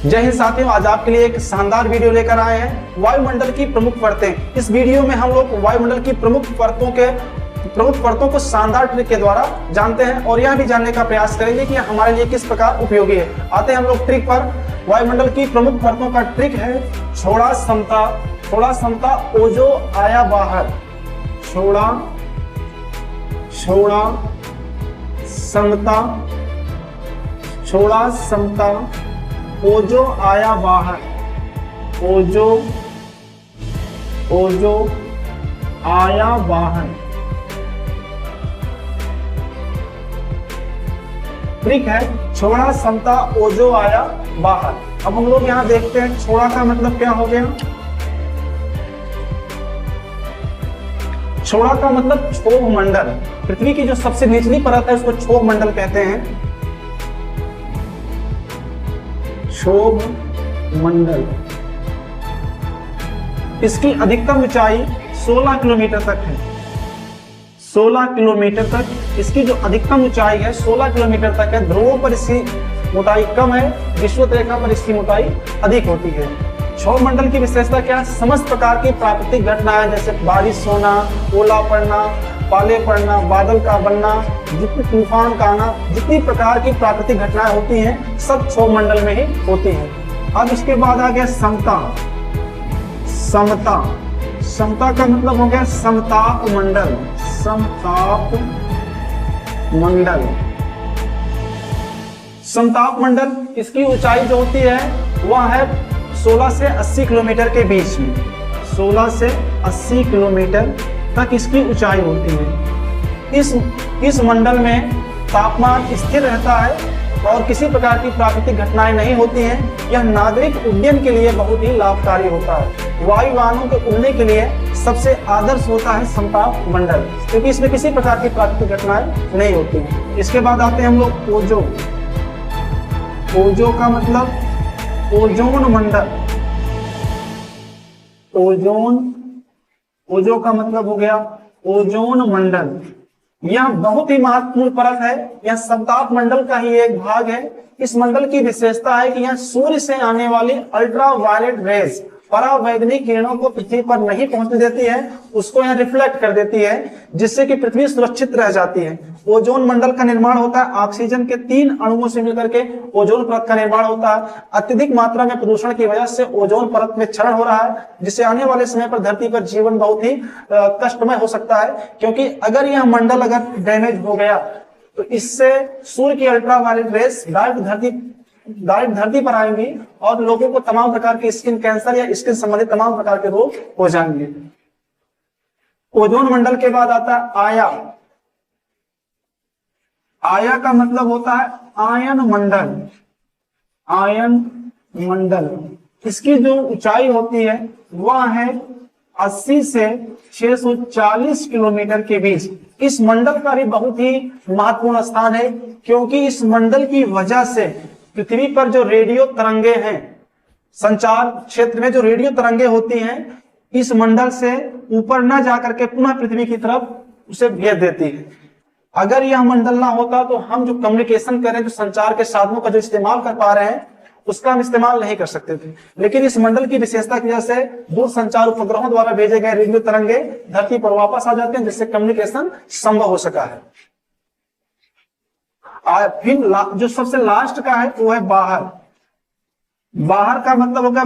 जय हिंद साथियों, आज आपके लिए एक शानदार वीडियो लेकर आए हैं वायुमंडल की प्रमुख परतें। इस वीडियो में हम लोग वायुमंडल की प्रमुख परतों को शानदार ट्रिक के द्वारा जानते हैं और यह भी जानने का प्रयास करेंगे कि हमारे लिए किस प्रकार उपयोगी है। आते हैं हम लोग ट्रिक पर। वायुमंडल की प्रमुख परतों का ट्रिक है छोड़ा समता ओजो आया बाहर। छोड़ा समता ओजो आया बाहर। ओजो आया बाहर। ट्रिक है छोड़ा समता ओजो आया बाहर। अब हम लोग यहाँ देखते हैं छोड़ा का मतलब क्या हो गया। छोड़ा का मतलब क्षोभ मंडल। पृथ्वी की जो सबसे निचली परत है उसको क्षोभ मंडल कहते हैं। क्षोभ मंडल। इसकी अधिकतम ऊंचाई 16 किलोमीटर तक है। 16 किलोमीटर तक इसकी जो अधिकतम ऊंचाई है 16 किलोमीटर तक है। ध्रुवों पर इसकी मोटाई कम है, विषुवत रेखा पर इसकी मोटाई अधिक होती है। क्षोभ मंडल की विशेषता क्या है? समस्त प्रकार की प्राकृतिक घटनाएं जैसे बारिश होना, ओला पड़ना, पाले पड़ना, बादल का बनना, जितनी तूफान का आना, जितनी प्रकार की प्राकृतिक घटनाएं होती हैं सब क्षोभ मंडल में ही होती हैं। अब इसके बाद आ गया समता। समता का मतलब हो गया समताप मंडल। समताप मंडल इसकी ऊंचाई जो होती है वह है 16 से 80 किलोमीटर के बीच में। 16 से 80 किलोमीटर तक इसकी ऊंचाई होती है। इस मंडल में तापमान स्थिर रहता है और किसी प्रकार की प्राकृतिक घटनाएं नहीं होती हैं। यह नागरिक उड्डयन के लिए बहुत ही लाभकारी होता है। वायुयानों के उड़ने के लिए सबसे आदर्श होता है समताप मंडल, क्योंकि इसमें किसी प्रकार की प्राकृतिक घटनाएं नहीं होती हैं। इसके बाद आते हैं हम लोग ओजो। ओजो का मतलब ओजोन मंडल। ओजो का मतलब हो गया ओजोन मंडल। यह बहुत ही महत्वपूर्ण परत है। यह समताप मंडल का ही एक भाग है। इस मंडल की विशेषता है कि यह सूर्य से आने वाली अल्ट्रावायलेट रेज, परावैद्युतिक किरणों को पृथ्वी पर नहीं पहुंचने देती है, उसको यह रिफ्लेक्ट कर देती है, जिससे कि पृथ्वी सुरक्षित रह जाती है। ओजोन मंडल का निर्माण होता है ऑक्सीजन के 3 अणुओं से मिलकर के ओजोन परत का निर्माण होता है। अत्यधिक मात्रा में प्रदूषण की वजह से ओजोन परत में क्षरण हो रहा है, जिससे आने वाले समय पर धरती पर जीवन बहुत ही कष्टमय हो सकता है। क्योंकि अगर यह मंडल अगर डैमेज हो गया तो इससे सूर्य की अल्ट्रावायलेट रेस डायरेक्ट धरती पर आएंगी और लोगों को तमाम प्रकार के स्किन कैंसर या स्किन संबंधित तमाम प्रकार के रोग हो जाएंगे। ओजोन मंडल के बाद आता है आया। आया का मतलब होता है आयन मंडल। इसकी जो ऊंचाई होती है वह है 80 से 640 किलोमीटर के बीच। इस मंडल का भी बहुत ही महत्वपूर्ण स्थान है, क्योंकि इस मंडल की वजह से पृथ्वी पर जो रेडियो तरंगे हैं, संचार क्षेत्र में जो रेडियो तरंगे होती हैं, इस मंडल से ऊपर न जाकर के पुनः पृथ्वी की तरफ उसे भेज देती है। अगर यह मंडल ना होता तो हम जो कम्युनिकेशन कर रहे हैं, जो संचार के साधनों का जो इस्तेमाल कर पा रहे हैं, उसका हम इस्तेमाल नहीं कर सकते थे। लेकिन इस मंडल की विशेषता की वजह से दूर संचार उपग्रहों द्वारा भेजे गए रेडियो तरंगे धरती पर वापस आ जाते हैं, जिससे कम्युनिकेशन संभव हो सका है। फिर जो सबसे लास्ट का है वो है बाहर। बाहर का मतलब होगा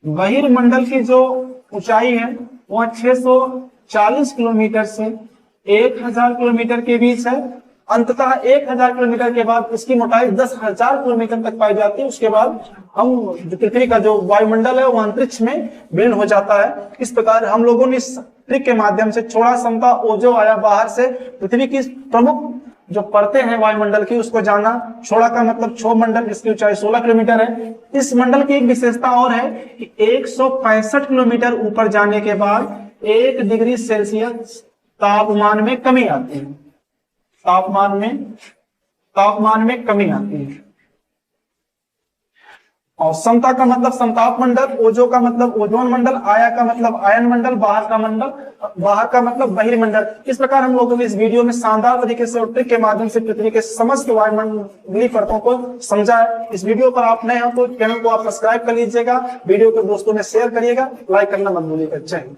बहिर्मंडल की जो ऊंचाई है वह 640 किलोमीटर से 1000 किलोमीटर के बीच है। अंततः 1000 किलोमीटर के बाद इसकी मोटाई 10,000 किलोमीटर तक पाई जाती है। उसके बाद हम जो पृथ्वी का जो वायुमंडल है वो अंतरिक्ष में विलीन हो जाता है। इस प्रकार हम लोगों ने इस ट्रिक के माध्यम से छोड़ा समता ओजो आया बाहर से पृथ्वी की प्रमुख जो परतें हैं वायुमंडल की उसको जाना। छोड़ा का मतलब क्षोभ मंडल, जिसकी ऊंचाई 16 किलोमीटर है। इस मंडल की एक विशेषता और है कि 165 किलोमीटर ऊपर जाने के बाद 1 डिग्री सेल्सियस तापमान में कमी आती है। तापमान में कमी आती है। और समता का मतलब समताप मंडल, ओजो का मतलब ओजोन मंडल, आया का मतलब आयन मंडल, बाहर का मतलब बहिर्मंडल। इस प्रकार हम लोगों ने इस वीडियो में शानदार तरीके से और ट्रिक के माध्यम से पृथ्वी के समस्त वायुमंडलीय परतों को समझा है। इस वीडियो पर आप नए हो तो चैनल को आप सब्सक्राइब कर लीजिएगा, वीडियो को दोस्तों में शेयर करिएगा, लाइक करना मत भूलिएगा। जय हिंद।